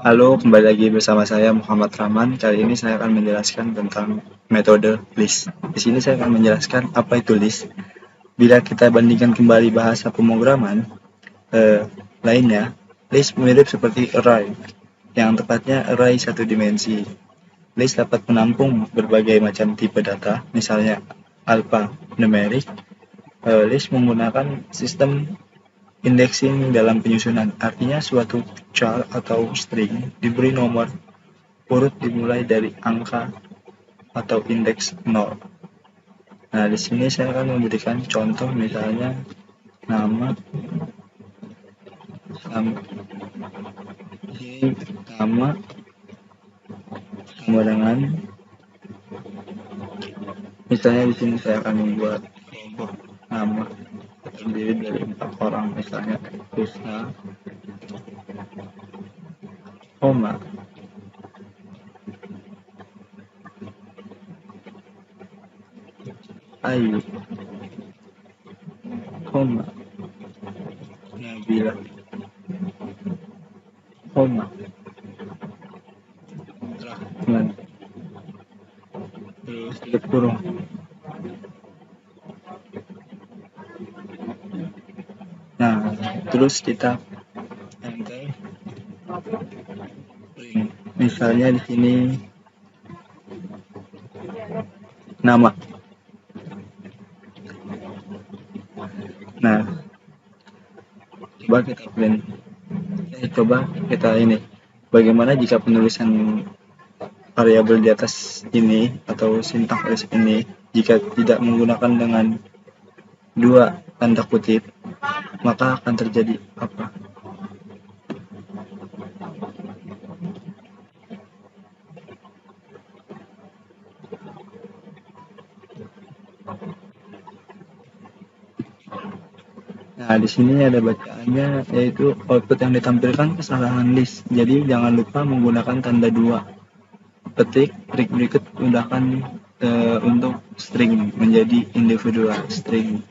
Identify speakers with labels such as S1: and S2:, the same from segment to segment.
S1: Halo, kembali lagi bersama saya Muhammad Rahman. Kali ini saya akan menjelaskan tentang metode list. Di sini saya akan menjelaskan apa itu list. Bila kita bandingkan kembali bahasa pemrograman lainnya, list mirip seperti array, yang tepatnya array satu dimensi. List dapat menampung berbagai macam tipe data, misalnya alphanumeric. List menggunakan sistem indexing dalam penyusunan, artinya suatu char atau string diberi nomor urut dimulai dari angka atau indeks 0. Nah, di sini saya akan memberikan contoh misalnya nama ini nama sama dengan misalnya di sini saya akan membuat kelompok nama terdiri dari 4 orang, misalnya Krisna, koma, Ayu, koma, Nabila, koma, Rahman, terus tutup kurung. Nah, terus kita enter print. Misalnya di sini nama. Nah, coba kita ini. Bagaimana jika penulisan variabel di atas ini atau sintaks ini jika tidak menggunakan dengan dua tanda kutip, maka akan terjadi apa? Nah, di sini ada bacaannya, yaitu output yang ditampilkan kesalahan list. Jadi jangan lupa menggunakan tanda dua. Petik trik berikut mudahkan untuk string menjadi individual string.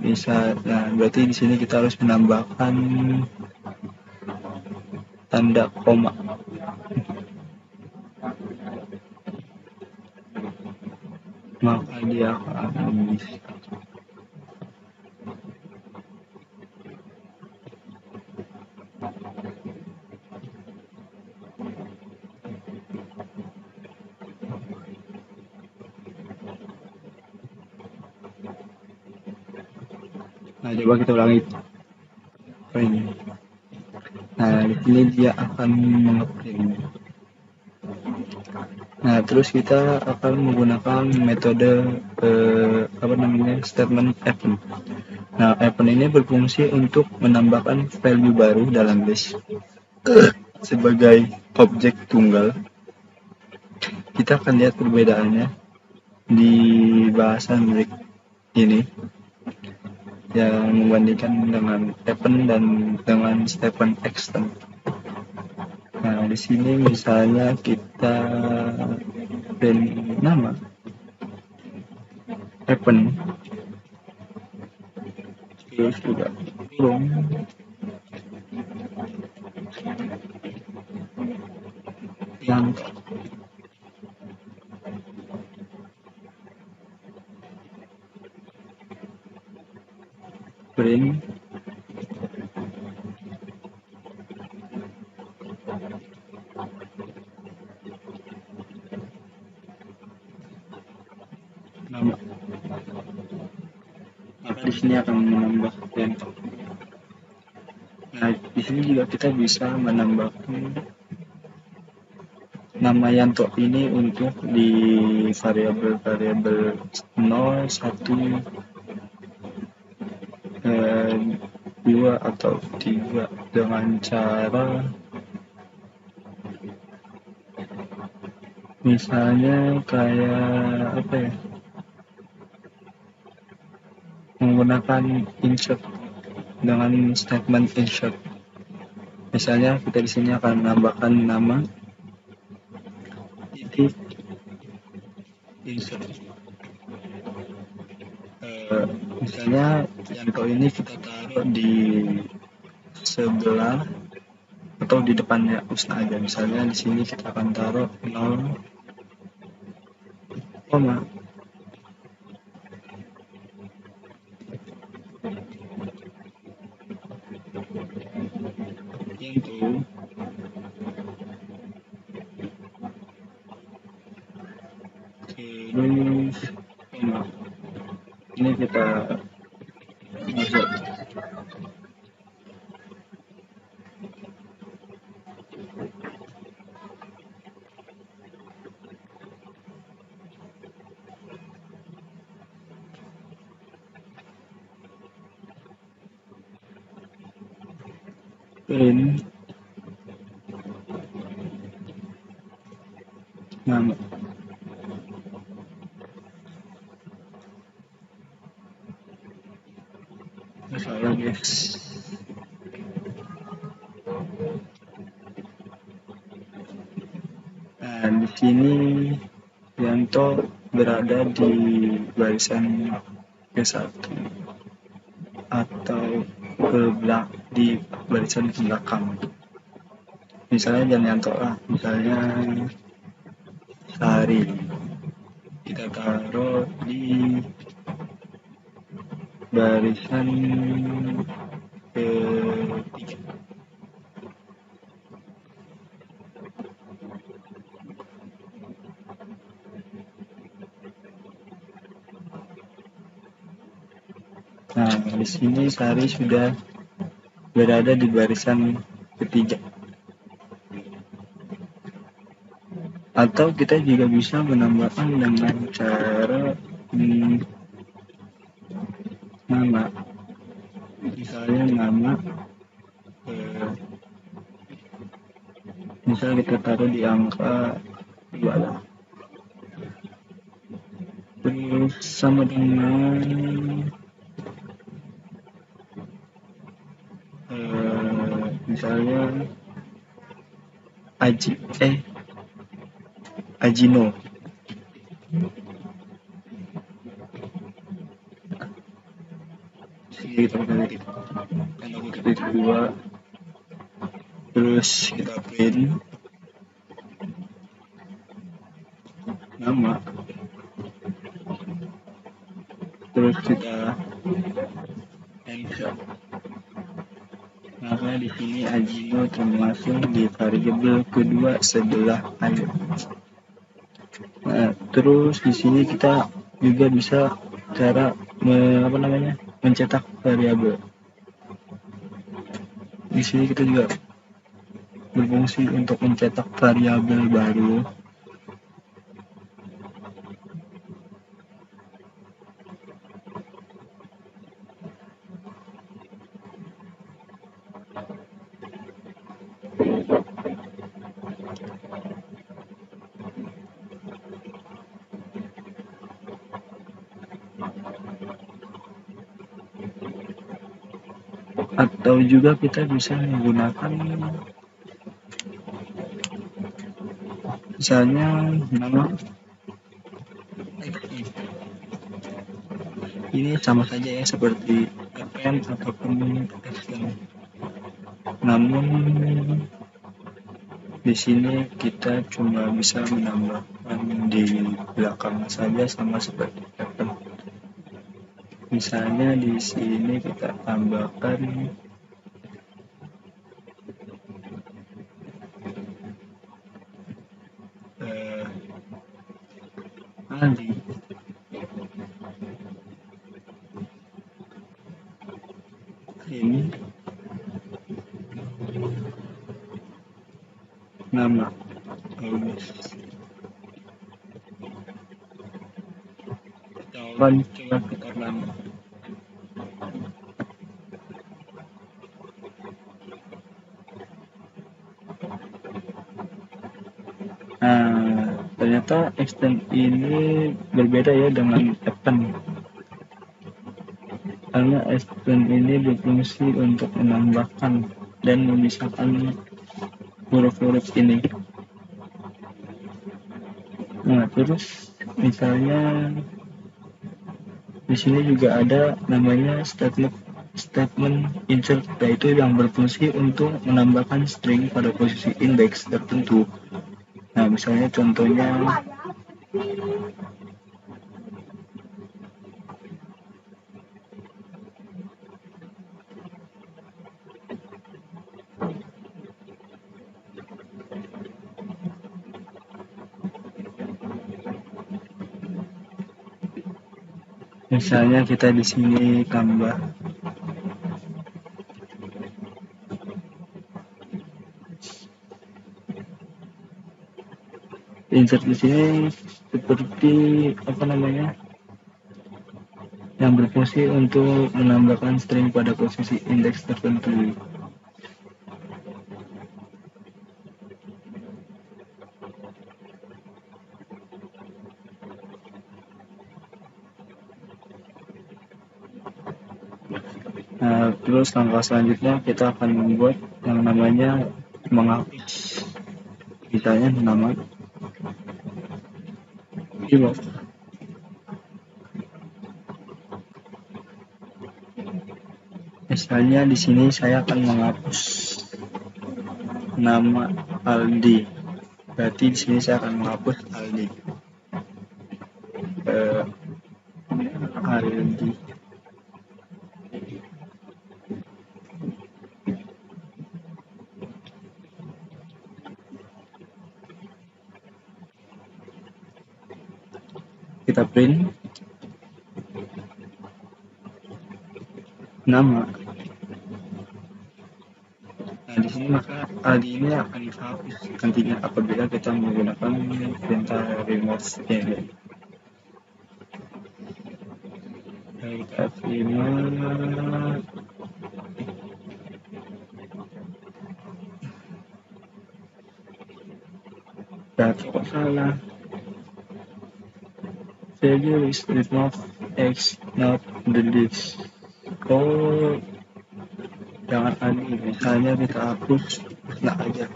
S1: Bisa, nah berarti di sini kita harus menambahkan tanda koma. Maka dia akan bisa. Nah, coba kita ulangi print. Nah, di sini dia akan mengeprint. Nah, terus kita akan menggunakan metode statement append. Nah, append ini berfungsi untuk menambahkan value baru dalam list sebagai objek tunggal. Kita akan lihat perbedaannya di bahasan break ini yang membandingkan dengan append dan dengan statement extend. Nah, di sini misalnya kita print nama append, terus juga kurung, yang print nama. Maka di sini akan menambah Yanto. Nah, di sini juga kita bisa menambahkan nama Yanto ini untuk di variabel-variabel 0, 1, 2 atau 3 dengan cara misalnya kayak apa ya, menggunakan insert dengan statement insert. Misalnya kita di sini akan menambahkan nama titik insert. Misalnya Yanto ini kita taruh di sebelah atau di depannya usaha aja. Misalnya di sini kita akan taruh 0, into terus koma. Ini kita masuk print nama. Salah guys. Nah, di sini Yanto berada di barisan ke-1 atau di barisan ke belakang. Misalnya jangan Yanto lah, misalnya Sari. Kita taruh di barisan ke-3. Nah, di sini Sari sudah berada di barisan ke-3. Atau kita juga bisa menambahkan dengan cara nama. Misalnya nama misalnya kita taruh di angka 2 lah. Terus sama dengan misalnya Ajino. Sini kita pakai titik 2. Terus kita print nama. Terus kita enter. Maka di sini Ajino termasuk di variabel kedua sebelah air. Nah, terus di sini kita juga bisa cara mencetak variabel. Di sini kita juga berfungsi untuk mencetak variabel baru. Atau juga kita bisa menggunakan misalnya nama ini sama saja ya seperti append ataupun extend. Namun di sini kita cuma bisa menambahkan di belakang saja sama seperti append. Misalnya di sini kita tambahkan Ali. Ini nama coba kita nama. Nah, ternyata extend ini berbeda ya dengan append. Karena extend ini berfungsi untuk menambahkan dan memisahkan huruf-huruf ini. Nah, terus misalnya di sini juga ada namanya statement statement insert, yaitu yang berfungsi untuk menambahkan string pada posisi indeks tertentu. Nah, misalnya contohnya kita di sini tambah insert di sini seperti apa namanya, yang berfungsi untuk menambahkan string pada posisi indeks tertentu. Nah, terus langkah selanjutnya kita akan membuat yang namanya menghapus, misalnya nama remove. Misalnya di sini saya akan menghapus nama Aldi. Berarti di sini saya akan menghapus Aldi. Aldi. Kita print nama. Nah, di sini maka Aldi ini akan dihapus nantinya apabila kita menggunakan perintah remove ini. Kita terima data kok salah. Value is remove x not the disk. Oh, jangan Aldi, misalnya kita hapus nah aja.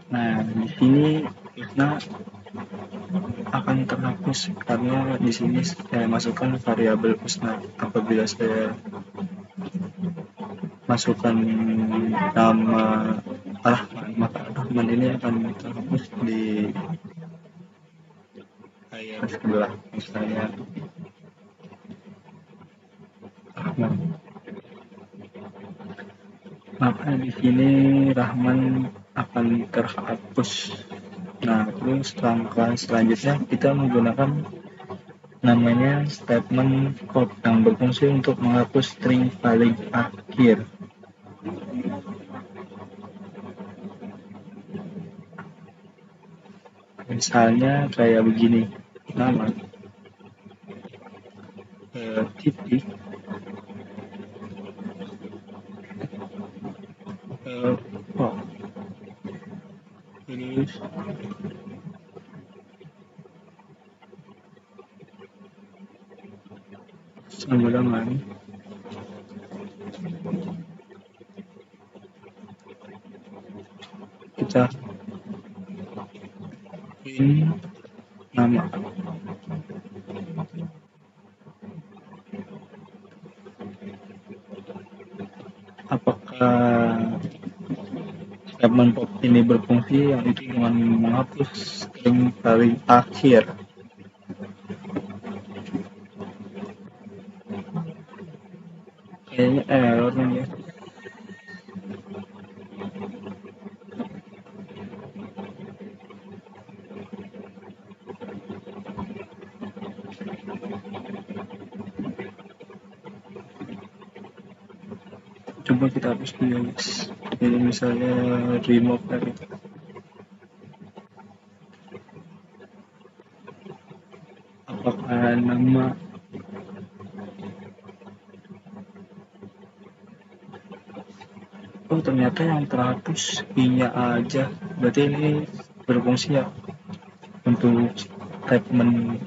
S1: Nah, di sini nah akan terhapus karena di sini saya masukkan variabel usna. Apabila saya masukkan nama Rahman, maka Rahman ini akan terhapus di layar sebelah, misalnya Rahman. Maka di sini Rahman akan terhapus. Nah, terus langkah selanjutnya kita menggunakan namanya statement pop yang berfungsi untuk menghapus string paling akhir. Misalnya kayak begini, nama titik pop, terus sama dengan kita print nama. Apakah statement pop ini berfungsi yang itu dengan menghapus string paling akhir? Kayaknya error nih ya. Coba kita hapus dulu guys. Ini misalnya remove dari apakah nama oh ternyata yang terhapus i-nya aja, berarti ini berfungsi ya untuk statement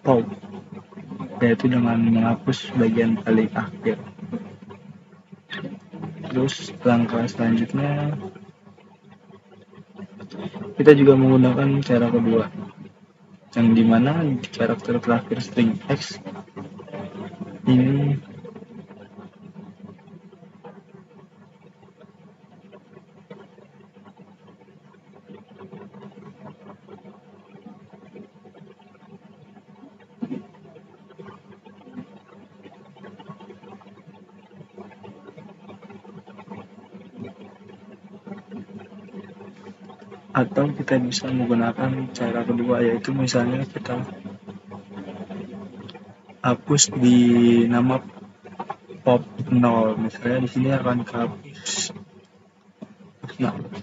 S1: pop, yaitu dengan menghapus bagian paling akhir. Terus langkah selanjutnya kita juga menggunakan cara kedua, yang dimana di karakter terakhir string X ini atau kita bisa menggunakan cara kedua, yaitu misalnya kita hapus di nama pop 0. Misalnya di sini akan kehapus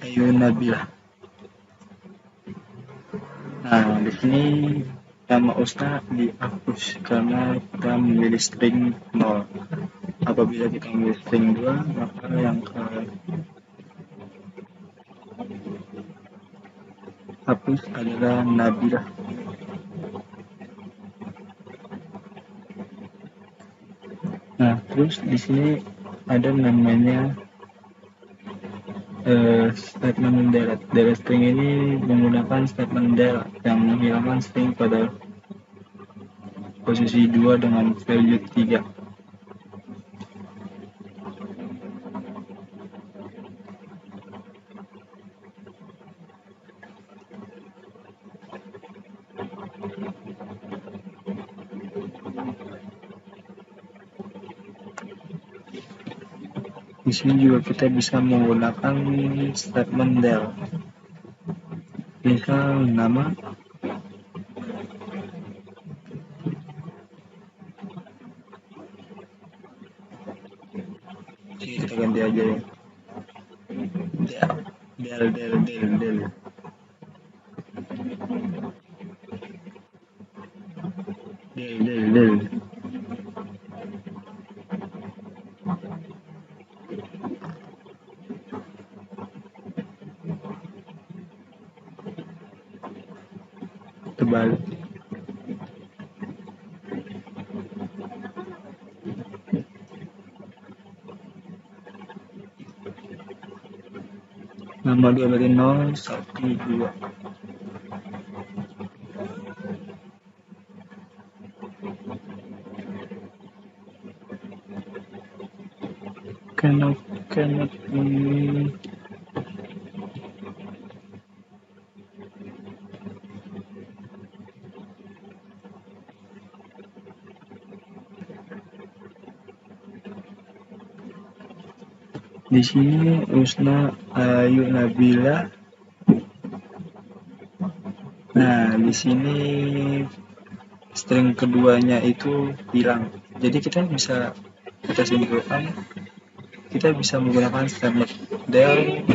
S1: Ayu Nabila. Nah, di sini nama Usna dihapus karena kita memilih string 0. Apabila kita memilih string 2, maka yang hapus adalah Nabila. Nah, terus di sini ada namanya statement delete. Delete string ini menggunakan statement delete yang menghilangkan string pada posisi 2 dengan value 3. Di sini juga kita bisa menggunakan statement del. Misal nama kita ganti aja ya. Del. Del. Terbalik. Nama 2 berarti 0, 1, 2. Cannot di sini Usna Ayu Nabila. Nah, di sini string keduanya itu hilang. Jadi kita simpulkan kita bisa menggunakan statement del,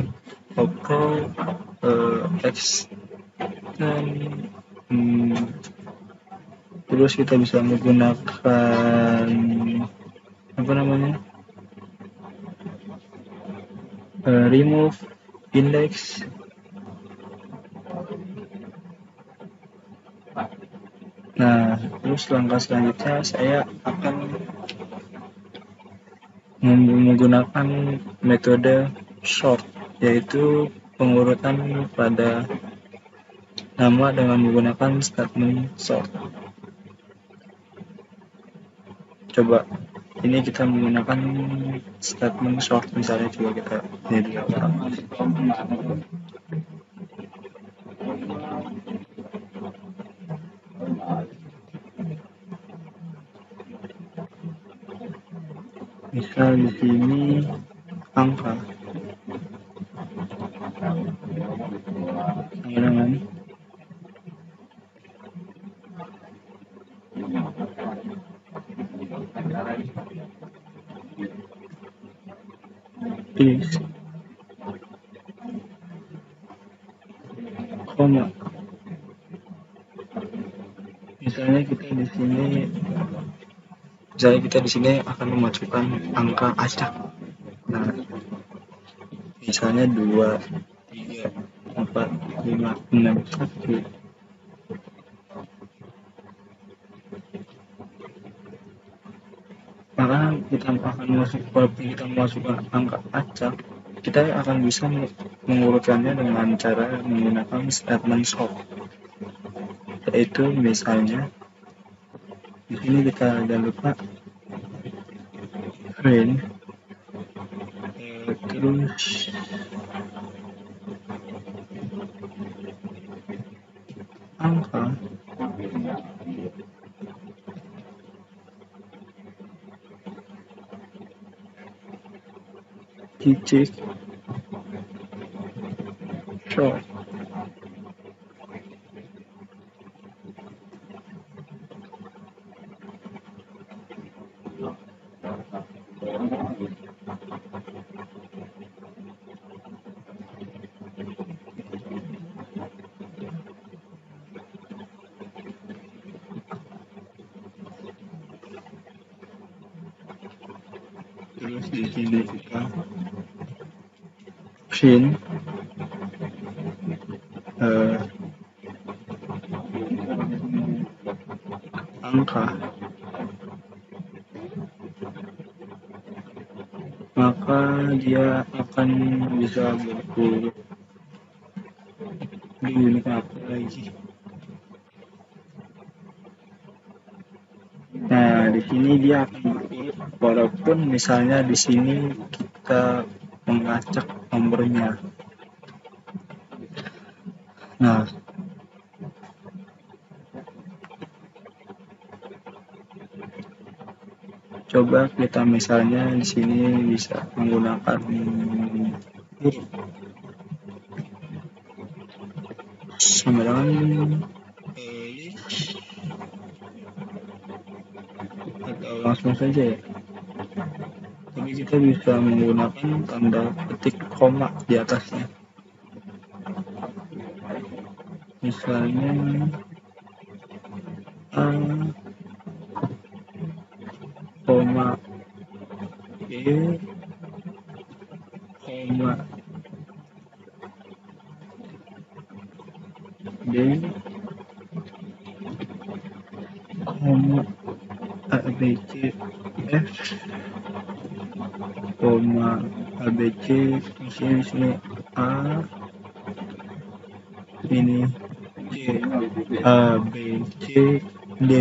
S1: opcall, x, dan terus kita bisa menggunakan remove, index. Nah, terus langkah selanjutnya saya akan menggunakan metode sort, yaitu pengurutan pada nama dengan menggunakan statement sort. Coba ini kita menggunakan statement sort, misalnya coba kita jadi apa? Misal di sini angka dengan is koma. Misalnya kita di sini akan memasukkan angka acak. Nah, misalnya 2, 3, 4, 5, 6, 1. Maka kita masukkan angka acak, kita akan bisa mengurutkannya dengan cara menggunakan statement sort. yaitu misalnya di sini kita jangan lupa range, terus angka, titik, short. Terus di sini kita print angka, maka dia akan bisa berkurang. Ini apa lagi? Nah, di sini dia akan berkurang walaupun misalnya di sini kita mengacak nomornya. Nah, coba kita misalnya di sini bisa menggunakan huruf sama dengan atau langsung saja ya. Tapi kita bisa menggunakan tanda petik koma di atasnya. Misalnya A, koma E, koma D, koma ABC F, koma ABC di sini A, ini C, A B C D.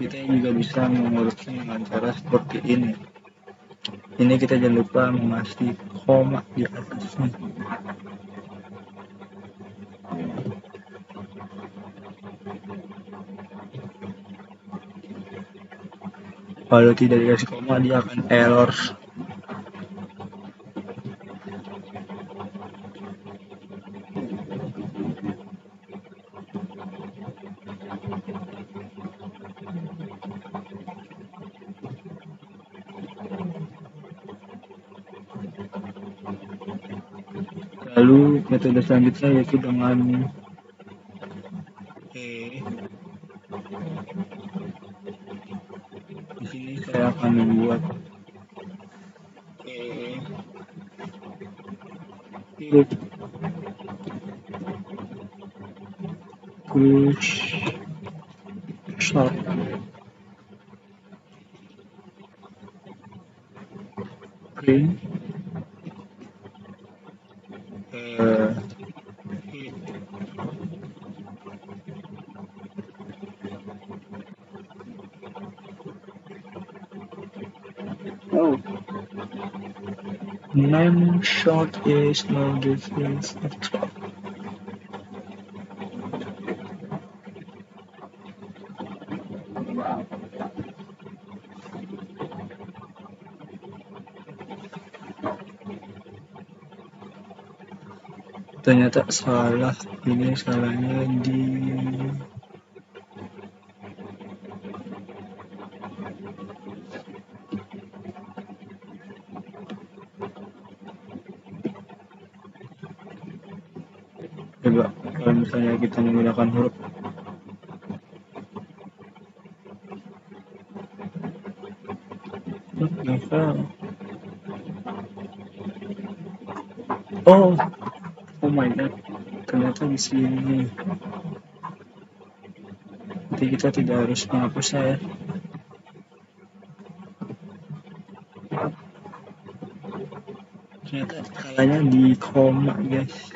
S1: Kita juga bisa mengurutnya dengan cara seperti ini. Ini kita jangan lupa mengasih koma di atasnya. Kalau tidak dikasih koma, dia akan error. Lalu metode selanjutnya yaitu dengan di sini saya akan membuat huruf push short print name short is no difference at all. Ternyata salah, ini salahnya di coba kalau misalnya kita menggunakan huruf oh my god, ternyata di sini. Jadi kita tidak harus menghapusnya ya. Ternyata kalanya di koma, guys.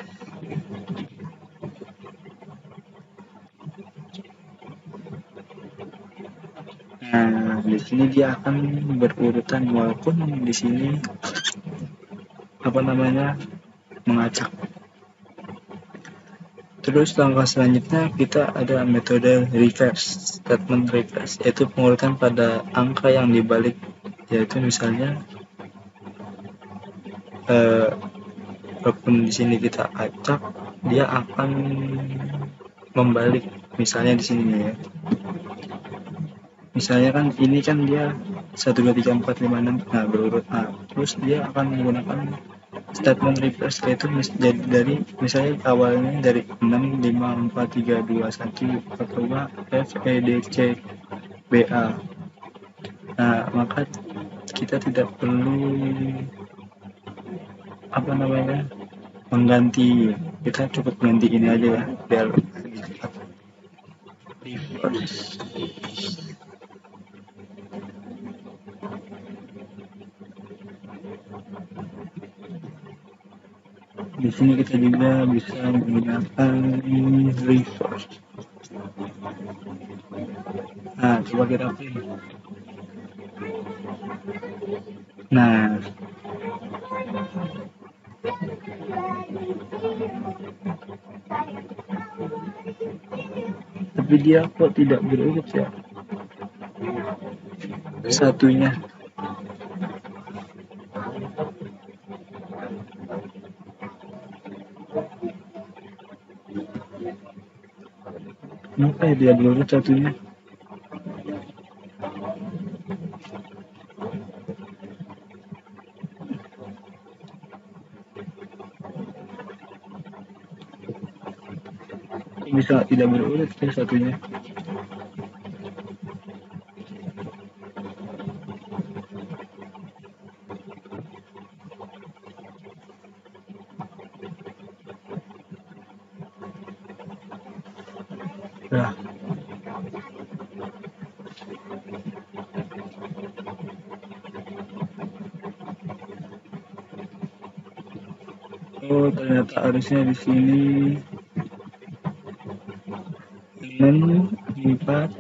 S1: Nah, di sini dia akan berurutan walaupun di sini apa namanya mengacak. Terus langkah selanjutnya kita ada metode reverse, statement reverse, yaitu pengurutan pada angka yang dibalik, yaitu misalnya eh, walaupun di sini kita acak, dia akan membalik. Misalnya di sini ya. Misalnya kan ini kan dia 1 2 3 4 5 6, nah berurut. Nah, terus dia akan menggunakan statement reverse, yaitu dari misalnya awalnya dari 6 5 4 3 2 1 atau F E D C B A. Nah, maka kita tidak perlu apa namanya mengganti, kita cukup ganti ini aja ya biar lebih cepat. Reverse. Di sini kita juga bisa menggunakan reverse. Nah, coba kita print. Nah, tapi dia kok tidak berurut ya satunya. Kenapa ya dia berurut satunya? Kok bisa tidak berurut ya satunya? Nah, oh ternyata harusnya di sini 6 4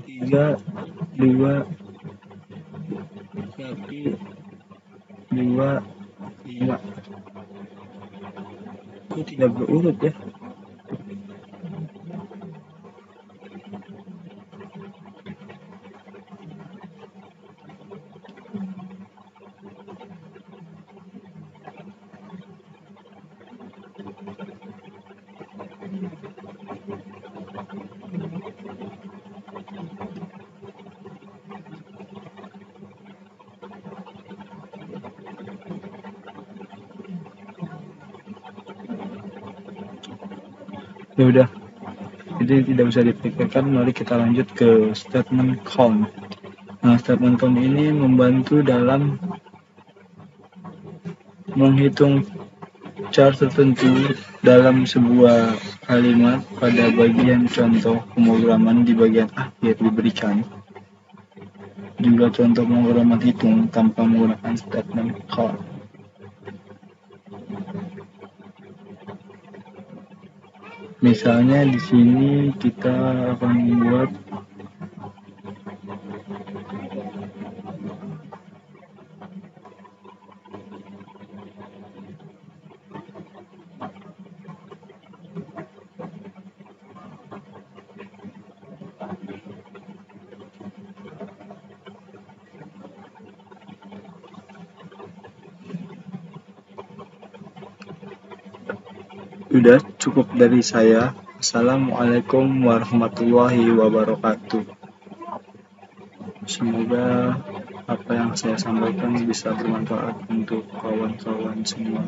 S1: 3 2 1 2 5. Kok tidak berurut ya? Ya udah, jadi tidak bisa dipikirkan. Mari kita lanjut ke statement count. Nah, statement count ini membantu dalam menghitung char tertentu dalam sebuah kalimat. Pada bagian contoh pemrograman di bagian akhir diberikan juga contoh pemrograman hitung tanpa menggunakan statement count. Misalnya di sini kita akan membuat udah cukup dari saya. Assalamualaikum warahmatullahi wabarakatuh. Semoga apa yang saya sampaikan bisa bermanfaat untuk kawan-kawan semua.